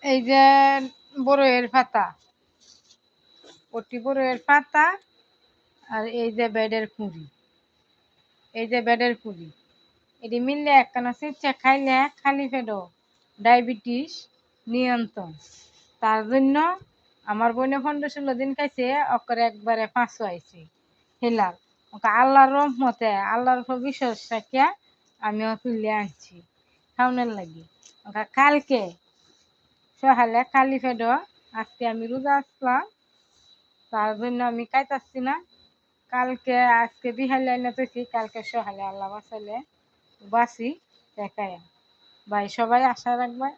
এই যে বড়ইয়ের পাতা, অতি বড়ইয়ের পাতা, আর এই যে বেডের কুঁড়ি, এই যে বেডের কুঁড়ি, এটি মিললে একখানা চিপচা খাইলে খালি পেটও ডায়াবেটিস নিয়ন্ত্রণ। তার জন্য আমার বোনে 15-16 দিন খাইছে, অকরে একবারে 500 আইছে হেলাল। ওকে আল্লাহর রহমতে, আল্লাহর উপর বিশ্বাস রাখিয়া আমিও তুলে আনছি খাওনের লাগি। ওকে কালকে সকালে খালি পেটও, আজকে আমি রোজা আসলাম, তার জন্য আমি খাইতাছি না। কালকে আজকে বিহালে এনে তৈছি, কালকে সকালে আল্লাহ বাঁচাইলে বাঁচি দেখায়। ভাই সবাই আশা রাখবে,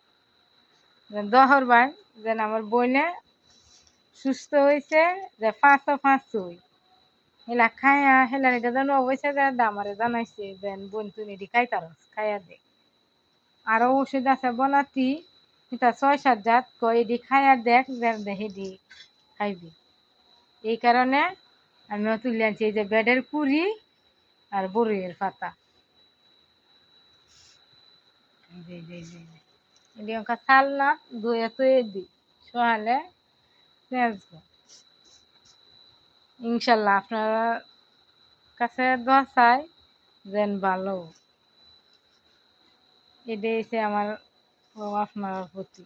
দহর ভাই যেন আমার বোনে সুস্থ হয়েছে, যে 500 হেলা খায়া হেলার এটা যেন অবশ্যই যে দামারে জানাইছে যেন বোন তুমি এটি খাইতারস খাইয়া দে। আরো ওষুধ আছে বনাতি, এটা 6-7 জাত কই এটি খাইয়া দেখ যেন দেখে দি খাইবি। এই কারণে আমি তুলে আনছি এই যে বেডের কুড়ি আর বড়ইয়ের পাতা। এটি ওকে চাল না ধুয়ে তুয়ে দি সকালে পেঁয়াজবো। ইনশাল্লাহ আপনারা কাছে দোয়া চাই যেন ভালো, এটাই হচ্ছে আমার আপনার প্রতি।